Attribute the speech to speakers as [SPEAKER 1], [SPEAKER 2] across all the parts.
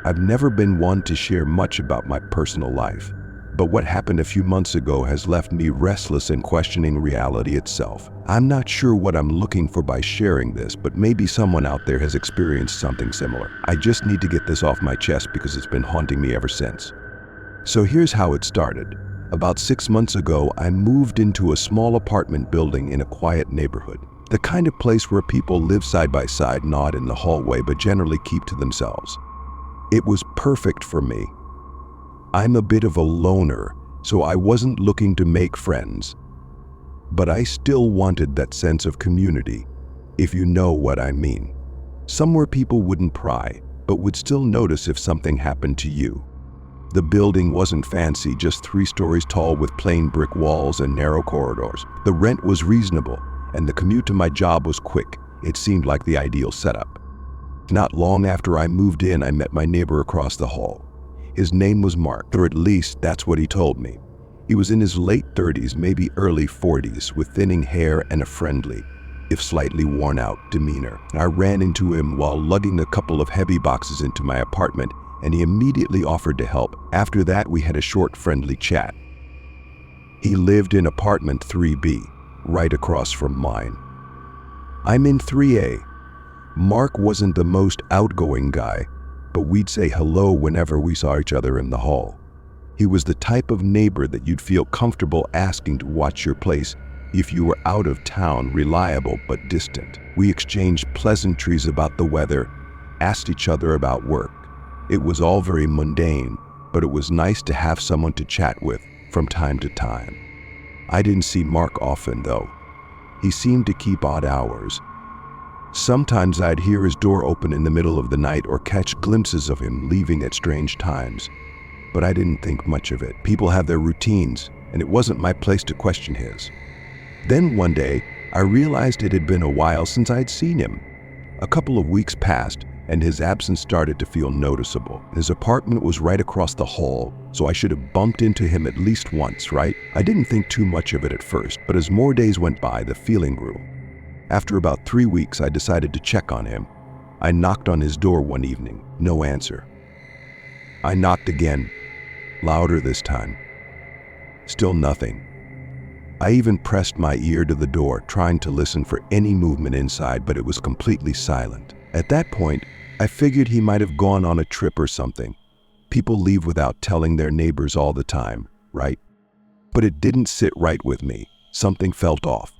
[SPEAKER 1] I've never been one to share much about my personal life, but what happened a few months ago has left me restless and questioning reality itself. I'm not sure what I'm looking for by sharing this, but maybe someone out there has experienced something similar. I just need to get this off my chest because it's been haunting me ever since. So here's how it started. About 6 months ago, I moved into a small apartment building in a quiet neighborhood. The kind of place where people live side by side, not in the hallway, but generally keep to themselves. It was perfect for me. I'm a bit of a loner, so I wasn't looking to make friends. But I still wanted that sense of community, if you know what I mean. Somewhere people wouldn't pry, but would still notice if something happened to you. The building wasn't fancy, just 3 stories tall with plain brick walls and narrow corridors. The rent was reasonable, and the commute to my job was quick. It seemed like the ideal setup. Not long after I moved in, I met my neighbor across the hall. His name was Mark, or at least that's what he told me. He was in his late 30s, maybe early 40s, with thinning hair and a friendly, if slightly worn out, demeanor. I ran into him while lugging a couple of heavy boxes into my apartment, and he immediately offered to help. After that, we had a short, friendly chat. He lived in apartment 3B, right across from mine. I'm in 3A. Mark wasn't the most outgoing guy, but we'd say hello whenever we saw each other in the hall. He was the type of neighbor that you'd feel comfortable asking to watch your place if you were out of town, reliable but distant. We exchanged pleasantries about the weather, asked each other about work. It was all very mundane, but it was nice to have someone to chat with from time to time. I didn't see Mark often, though. He seemed to keep odd hours. Sometimes I'd hear his door open in the middle of the night or catch glimpses of him leaving at strange times. But I didn't think much of it. People have their routines, and it wasn't my place to question his. Then one day, I realized it had been a while since I'd seen him. A couple of weeks passed, and his absence started to feel noticeable. His apartment was right across the hall, so I should have bumped into him at least once, right? I didn't think too much of it at first, but as more days went by, the feeling grew. After about 3 weeks, I decided to check on him. I knocked on his door one evening. No answer. I knocked again, louder this time. Still nothing. I even pressed my ear to the door, trying to listen for any movement inside, but it was completely silent. At that point, I figured he might have gone on a trip or something. People leave without telling their neighbors all the time, right? But it didn't sit right with me. Something felt off.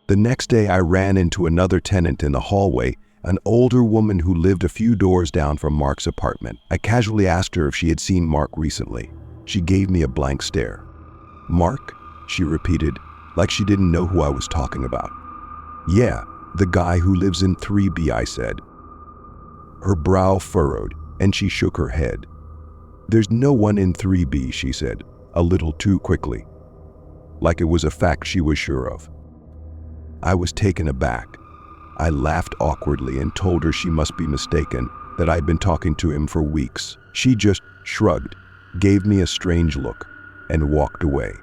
[SPEAKER 1] The next day, I ran into another tenant in the hallway, an older woman who lived a few doors down from Mark's apartment. I casually asked her if she had seen Mark recently. She gave me a blank stare. "Mark?" she repeated, like she didn't know who I was talking about. "Yeah, the guy who lives in 3B, I said. Her brow furrowed, and she shook her head. "There's no one in 3B, she said, a little too quickly, like it was a fact she was sure of. I was taken aback. I laughed awkwardly and told her she must be mistaken, that I'd been talking to him for weeks. She just shrugged, gave me a strange look, and walked away.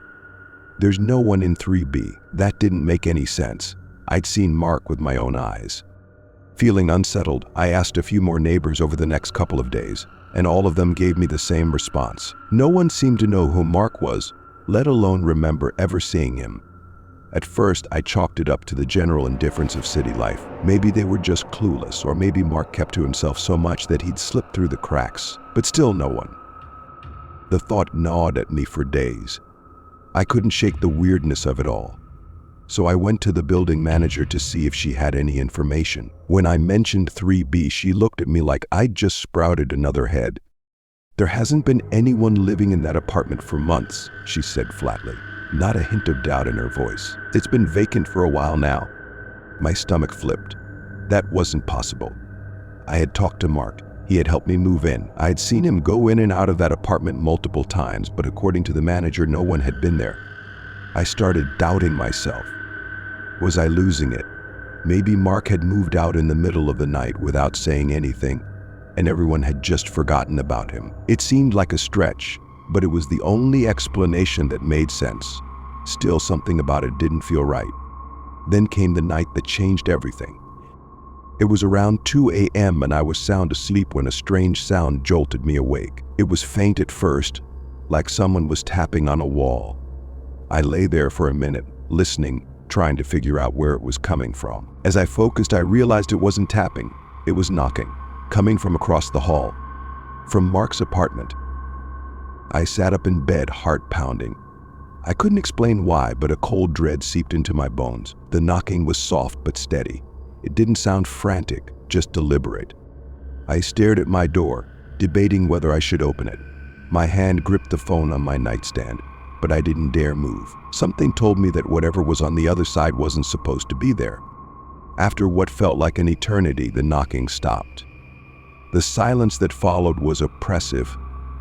[SPEAKER 1] There's no one in 3B. That didn't make any sense. I'd seen Mark with my own eyes. Feeling unsettled, I asked a few more neighbors over the next couple of days, and all of them gave me the same response. No one seemed to know who Mark was, let alone remember ever seeing him. At first, I chalked it up to the general indifference of city life. Maybe they were just clueless, or maybe Mark kept to himself so much that he'd slipped through the cracks, but still no one. The thought gnawed at me for days. I couldn't shake the weirdness of it all. So I went to the building manager to see if she had any information. When I mentioned 3B, she looked at me like I'd just sprouted another head. There hasn't been anyone living in that apartment for months, she said flatly, not a hint of doubt in her voice. It's been vacant for a while now. My stomach flipped. That wasn't possible. I had talked to Mark. He had helped me move in. I had seen him go in and out of that apartment multiple times, but according to the manager, no one had been there. I started doubting myself. Was I losing it? Maybe Mark had moved out in the middle of the night without saying anything, and everyone had just forgotten about him. It seemed like a stretch, but it was the only explanation that made sense. Still, something about it didn't feel right. Then came the night that changed everything. It was around 2 a.m. and I was sound asleep when a strange sound jolted me awake. It was faint at first, like someone was tapping on a wall. I lay there for a minute, listening, trying to figure out where it was coming from. As I focused, I realized it wasn't tapping, it was knocking, coming from across the hall, from Mark's apartment. I sat up in bed, heart pounding. I couldn't explain why, but a cold dread seeped into my bones. The knocking was soft but steady. It didn't sound frantic, just deliberate. I stared at my door, debating whether I should open it. My hand gripped the phone on my nightstand, but I didn't dare move. Something told me that whatever was on the other side wasn't supposed to be there. After what felt like an eternity, the knocking stopped. The silence that followed was oppressive,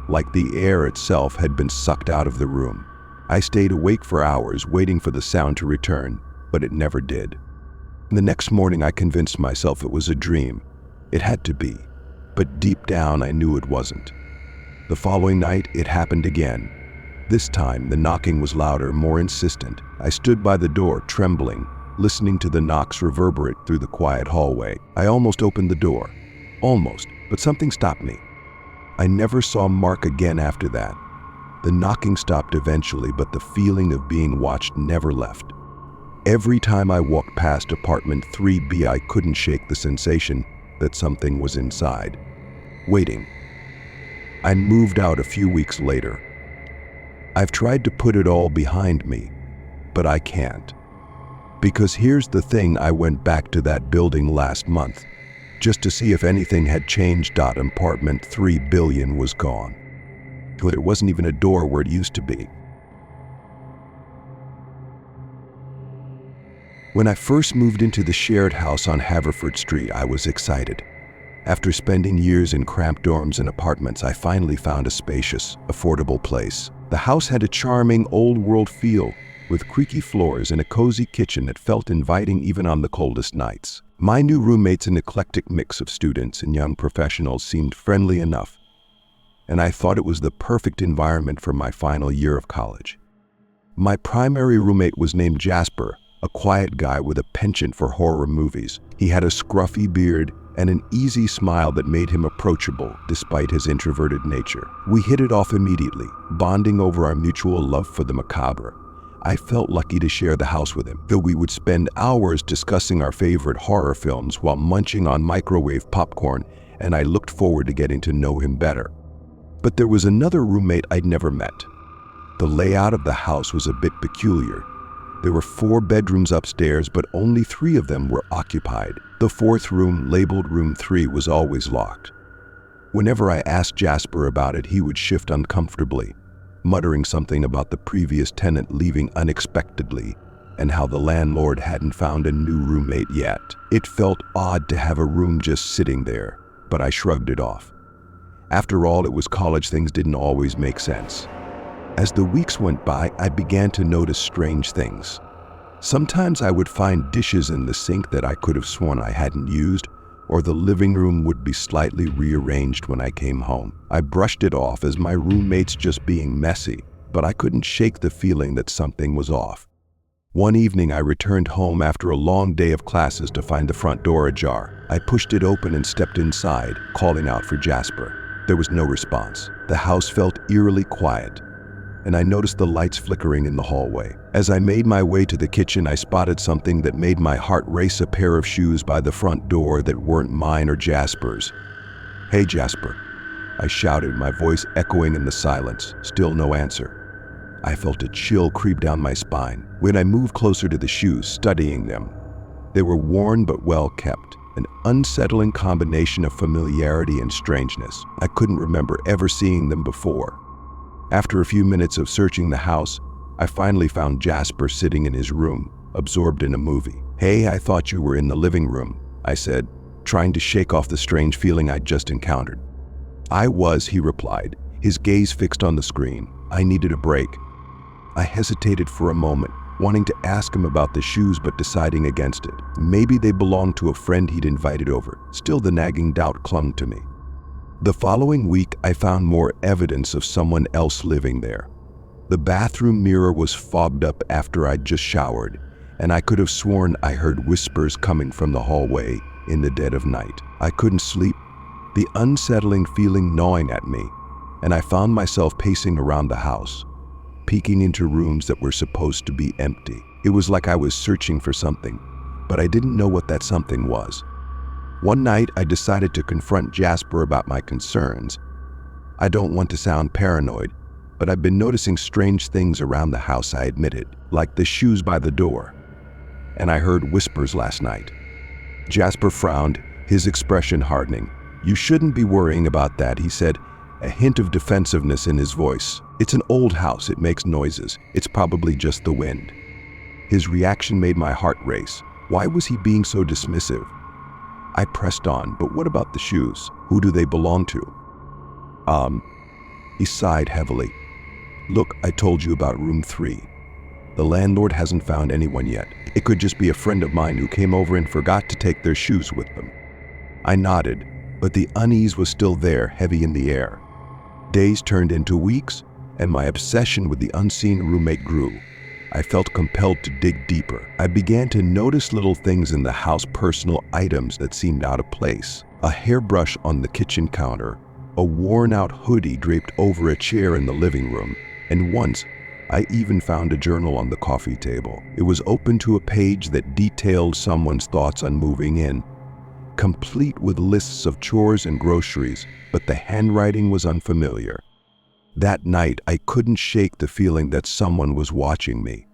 [SPEAKER 1] like the air itself had been sucked out of the room. I stayed awake for hours, waiting for the sound to return, but it never did. The next morning, I convinced myself it was a dream. It had to be, but deep down, I knew it wasn't. The following night, it happened again. This time, the knocking was louder, more insistent. I stood by the door, trembling, listening to the knocks reverberate through the quiet hallway. I almost opened the door. Almost, but something stopped me. I never saw Mark again after that. The knocking stopped eventually, but the feeling of being watched never left. Every time I walked past apartment 3B, I couldn't shake the sensation that something was inside, waiting. I moved out a few weeks later. I've tried to put it all behind me, but I can't. Because here's the thing, I went back to that building last month, just to see if anything had changed. Apartment 3 billion was gone. There wasn't even a door where it used to be. When I first moved into the shared house on Haverford Street, I was excited. After spending years in cramped dorms and apartments, I finally found a spacious, affordable place. The house had a charming, old-world feel, with creaky floors and a cozy kitchen that felt inviting even on the coldest nights. My new roommates, an eclectic mix of students and young professionals, seemed friendly enough, and I thought it was the perfect environment for my final year of college. My primary roommate was named Jasper, a quiet guy with a penchant for horror movies. He had a scruffy beard and an easy smile that made him approachable despite his introverted nature. We hit it off immediately, bonding over our mutual love for the macabre. I felt lucky to share the house with him, though we would spend hours discussing our favorite horror films while munching on microwave popcorn, and I looked forward to getting to know him better. But there was another roommate I'd never met. The layout of the house was a bit peculiar. There were 4 bedrooms upstairs, but only 3 of them were occupied. The 4th room, labeled room 3, was always locked. Whenever I asked Jasper about it, he would shift uncomfortably, muttering something about the previous tenant leaving unexpectedly and how the landlord hadn't found a new roommate yet. It felt odd to have a room just sitting there, but I shrugged it off. After all, it was college, things didn't always make sense. As the weeks went by, I began to notice strange things. Sometimes I would find dishes in the sink that I could have sworn I hadn't used, or the living room would be slightly rearranged when I came home. I brushed it off as my roommates just being messy, but I couldn't shake the feeling that something was off. One evening, I returned home after a long day of classes to find the front door ajar. I pushed it open and stepped inside, calling out for Jasper. There was no response. The house felt eerily quiet, and I noticed the lights flickering in the hallway. As I made my way to the kitchen, I spotted something that made my heart race: a pair of shoes by the front door that weren't mine or Jasper's. "Hey, Jasper," I shouted, my voice echoing in the silence. Still no answer. I felt a chill creep down my spine. When I moved closer to the shoes, studying them, they were worn but well kept, an unsettling combination of familiarity and strangeness. I couldn't remember ever seeing them before. After a few minutes of searching the house, I finally found Jasper sitting in his room, absorbed in a movie. "Hey, I thought you were in the living room," I said, trying to shake off the strange feeling I'd just encountered. "I was," he replied, his gaze fixed on the screen. I needed a break. I hesitated for a moment, wanting to ask him about the shoes but deciding against it. Maybe they belonged to a friend he'd invited over. Still, the nagging doubt clung to me. The following week, I found more evidence of someone else living there. The bathroom mirror was fogged up after I'd just showered, and I could have sworn I heard whispers coming from the hallway, in the dead of night. I couldn't sleep, the unsettling feeling gnawing at me, and I found myself pacing around the house, peeking into rooms that were supposed to be empty. It was like I was searching for something, but I didn't know what that something was. One night, I decided to confront Jasper about my concerns. I don't want to sound paranoid, but I've been noticing strange things around the house, I admitted, like the shoes by the door. And I heard whispers last night. Jasper frowned, his expression hardening. "You shouldn't be worrying about that," he said, a hint of defensiveness in his voice. "It's an old house, it makes noises. It's probably just the wind." His reaction made my heart race. Why was he being so dismissive? I pressed on, "But what about the shoes? Who do they belong to?" He sighed heavily. "Look, I told you about room 3. The landlord hasn't found anyone yet. It could just be a friend of mine who came over and forgot to take their shoes with them." I nodded, but the unease was still there, heavy in the air. Days turned into weeks, and my obsession with the unseen roommate grew. I felt compelled to dig deeper. I began to notice little things in the house, personal items that seemed out of place. A hairbrush on the kitchen counter, a worn-out hoodie draped over a chair in the living room, and once, I even found a journal on the coffee table. It was open to a page that detailed someone's thoughts on moving in, complete with lists of chores and groceries, but the handwriting was unfamiliar. That night, I couldn't shake the feeling that someone was watching me.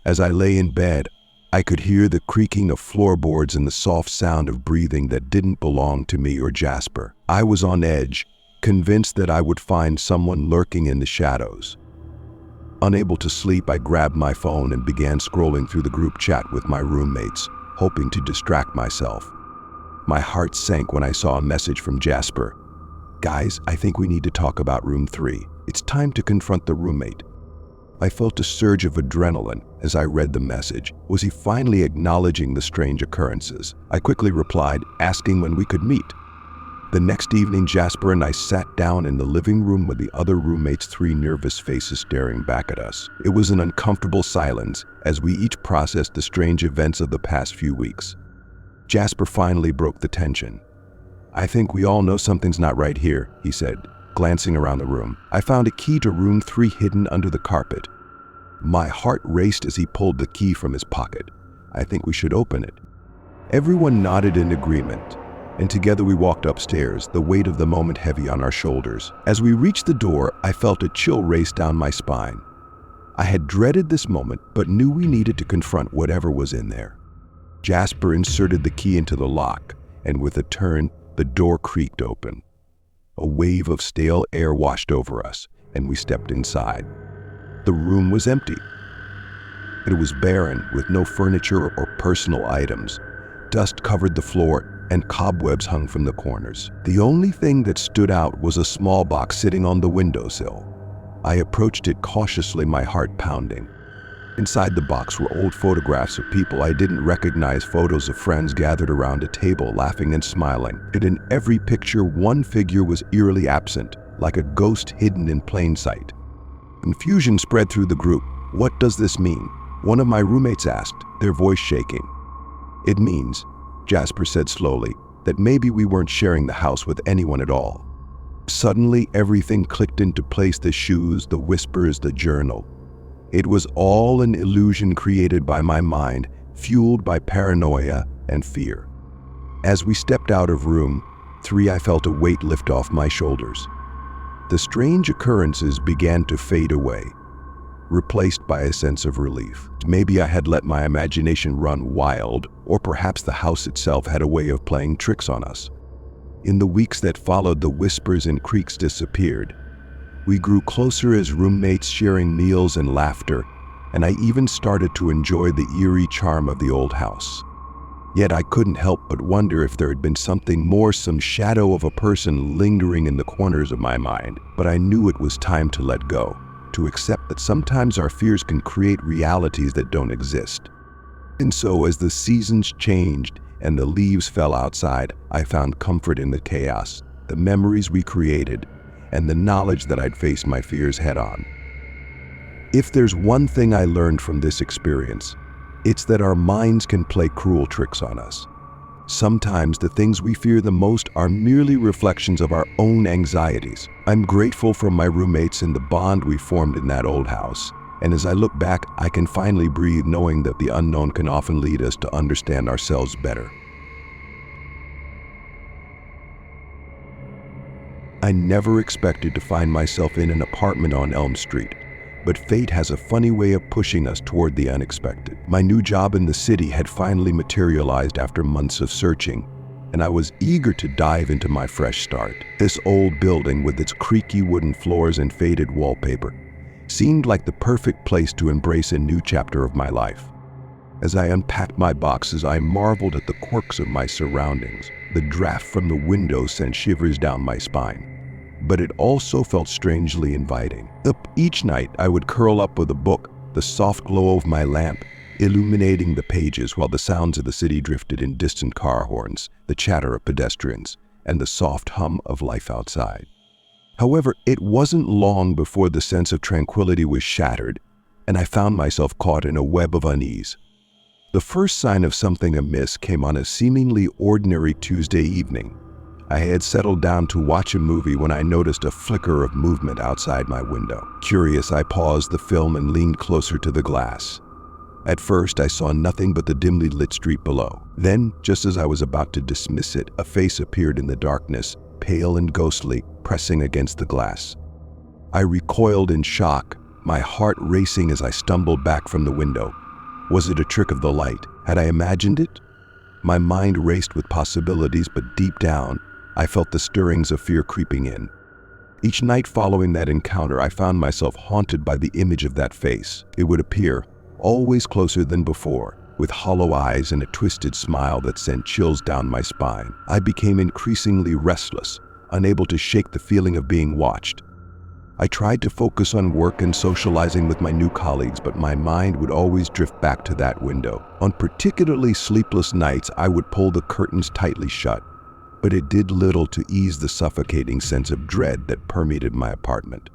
[SPEAKER 1] As I lay in bed, I could hear the creaking of floorboards and the soft sound of breathing that didn't belong to me or Jasper. I was on edge, convinced that I would find someone lurking in the shadows. Unable to sleep, I grabbed my phone and began scrolling through the group chat with my roommates, hoping to distract myself. My heart sank when I saw a message from Jasper. "Guys, I think we need to talk about room 3. It's time to confront the roommate." I felt a surge of adrenaline as I read the message. Was he finally acknowledging the strange occurrences? I quickly replied, asking when we could meet. The next evening, Jasper and I sat down in the living room with the other roommates, 3 nervous faces staring back at us. It was an uncomfortable silence as we each processed the strange events of the past few weeks. Jasper finally broke the tension. "I think we all know something's not right here," he said, glancing around the room. "I found a key to room 3 hidden under the carpet." My heart raced as he pulled the key from his pocket. "I think we should open it." Everyone nodded in agreement, and together we walked upstairs, the weight of the moment heavy on our shoulders. As we reached the door, I felt a chill race down my spine. I had dreaded this moment, but knew we needed to confront whatever was in there. Jasper inserted the key into the lock, and with a turn, the door creaked open. A wave of stale air washed over us, and we stepped inside. The room was empty. It was barren, with no furniture or personal items. Dust covered the floor, and cobwebs hung from the corners. The only thing that stood out was a small box sitting on the windowsill. I approached it cautiously, my heart pounding. Inside the box were old photographs of people I didn't recognize, photos of friends gathered around a table, laughing and smiling. And in every picture, one figure was eerily absent, like a ghost hidden in plain sight. Confusion spread through the group. "What does this mean?" one of my roommates asked, their voice shaking. "It means," Jasper said slowly, "that maybe we weren't sharing the house with anyone at all." Suddenly, everything clicked into place: the shoes, the whispers, the journal. It was all an illusion created by my mind, fueled by paranoia and fear. As we stepped out of room 3, I felt a weight lift off my shoulders. The strange occurrences began to fade away, replaced by a sense of relief. Maybe I had let my imagination run wild, or perhaps the house itself had a way of playing tricks on us. In the weeks that followed, the whispers and creaks disappeared. We grew closer as roommates, sharing meals and laughter, and I even started to enjoy the eerie charm of the old house. Yet I couldn't help but wonder if there had been something more, some shadow of a person lingering in the corners of my mind. But I knew it was time to let go, to accept that sometimes our fears can create realities that don't exist. And so, as the seasons changed and the leaves fell outside, I found comfort in the chaos, the memories we created, and the knowledge that I'd faced my fears head-on. If there's one thing I learned from this experience, it's that our minds can play cruel tricks on us. Sometimes the things we fear the most are merely reflections of our own anxieties. I'm grateful for my roommates and the bond we formed in that old house. And as I look back, I can finally breathe knowing that the unknown can often lead us to understand ourselves better. I never expected to find myself in an apartment on Elm Street, but fate has a funny way of pushing us toward the unexpected. My new job in the city had finally materialized after months of searching, and I was eager to dive into my fresh start. This old building with its creaky wooden floors and faded wallpaper seemed like the perfect place to embrace a new chapter of my life. As I unpacked my boxes, I marveled at the quirks of my surroundings. The draft from the window sent shivers down my spine, but it also felt strangely inviting. Each night, I would curl up with a book, the soft glow of my lamp illuminating the pages while the sounds of the city drifted in distant car horns, the chatter of pedestrians, and the soft hum of life outside. However, it wasn't long before the sense of tranquility was shattered, and I found myself caught in a web of unease. The first sign of something amiss came on a seemingly ordinary Tuesday evening. I had settled down to watch a movie when I noticed a flicker of movement outside my window. Curious, I paused the film and leaned closer to the glass. At first, I saw nothing but the dimly lit street below. Then, just as I was about to dismiss it, a face appeared in the darkness, pale and ghostly, pressing against the glass. I recoiled in shock, my heart racing as I stumbled back from the window. Was it a trick of the light? Had I imagined it? My mind raced with possibilities, but deep down, I felt the stirrings of fear creeping in. Each night following that encounter, I found myself haunted by the image of that face. It would appear, always closer than before, with hollow eyes and a twisted smile that sent chills down my spine. I became increasingly restless, unable to shake the feeling of being watched. I tried to focus on work and socializing with my new colleagues, but my mind would always drift back to that window. On particularly sleepless nights, I would pull the curtains tightly shut, but it did little to ease the suffocating sense of dread that permeated my apartment.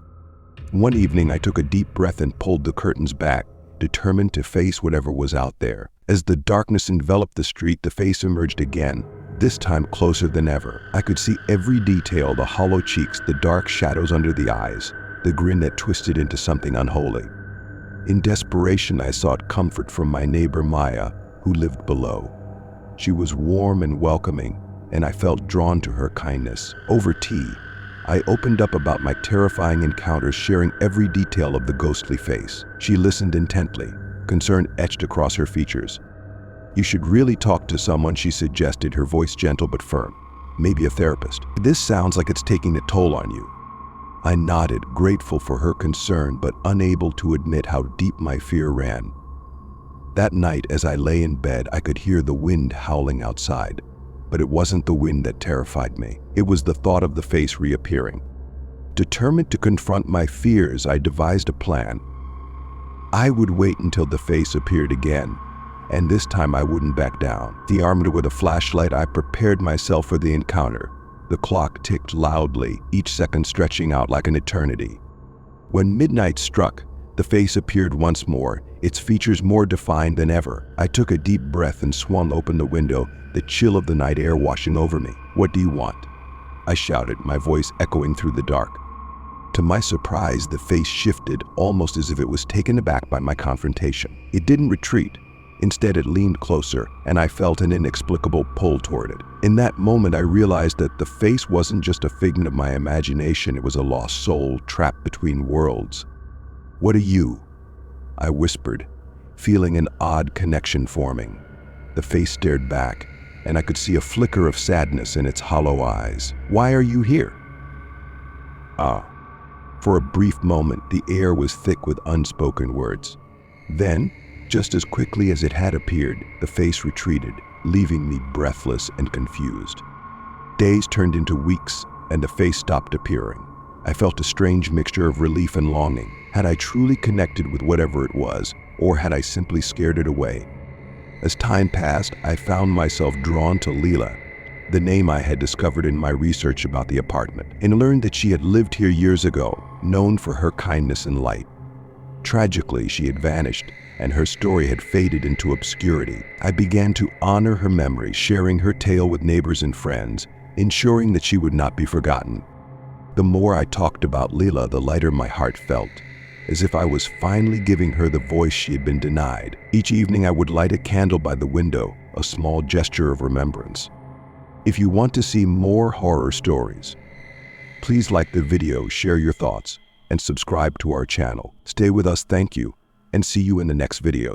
[SPEAKER 1] One evening, I took a deep breath and pulled the curtains back, determined to face whatever was out there. As the darkness enveloped the street, the face emerged again, this time closer than ever. I could see every detail, the hollow cheeks, the dark shadows under the eyes, the grin that twisted into something unholy. In desperation, I sought comfort from my neighbor Maya, who lived below. She was warm and welcoming, and I felt drawn to her kindness. Over tea, I opened up about my terrifying encounters, sharing every detail of the ghostly face. She listened intently, concern etched across her features. "You should really talk to someone," she suggested, her voice gentle but firm. "Maybe a therapist. This sounds like it's taking a toll on you." I nodded, grateful for her concern, but unable to admit how deep my fear ran. That night, as I lay in bed, I could hear the wind howling outside. But it wasn't the wind that terrified me. It was the thought of the face reappearing. Determined to confront my fears, I devised a plan. I would wait until the face appeared again, and this time I wouldn't back down. Armed with a flashlight, I prepared myself for the encounter. The clock ticked loudly, each second stretching out like an eternity. When midnight struck, the face appeared once more, its features more defined than ever. I took a deep breath and swung open the window, the chill of the night air washing over me. "What do you want?" I shouted, my voice echoing through the dark. To my surprise, the face shifted, almost as if it was taken aback by my confrontation. It didn't retreat. Instead, it leaned closer, and I felt an inexplicable pull toward it. In that moment, I realized that the face wasn't just a figment of my imagination, it was a lost soul trapped between worlds. "What are you?" I whispered, feeling an odd connection forming. The face stared back, and I could see a flicker of sadness in its hollow eyes. "Why are you here?" For a brief moment, the air was thick with unspoken words. Then, just as quickly as it had appeared, the face retreated, leaving me breathless and confused. Days turned into weeks, and the face stopped appearing. I felt a strange mixture of relief and longing. Had I truly connected with whatever it was, or had I simply scared it away? As time passed, I found myself drawn to Leela, the name I had discovered in my research about the apartment, and learned that she had lived here years ago, known for her kindness and light. Tragically, she had vanished, and her story had faded into obscurity. I began to honor her memory, sharing her tale with neighbors and friends, ensuring that she would not be forgotten. The more I talked about Leela, the lighter my heart felt, as if I was finally giving her the voice she had been denied. Each evening I would light a candle by the window, a small gesture of remembrance. If you want to see more horror stories, please like the video, share your thoughts, and subscribe to our channel. Stay with us, thank you, and see you in the next videos.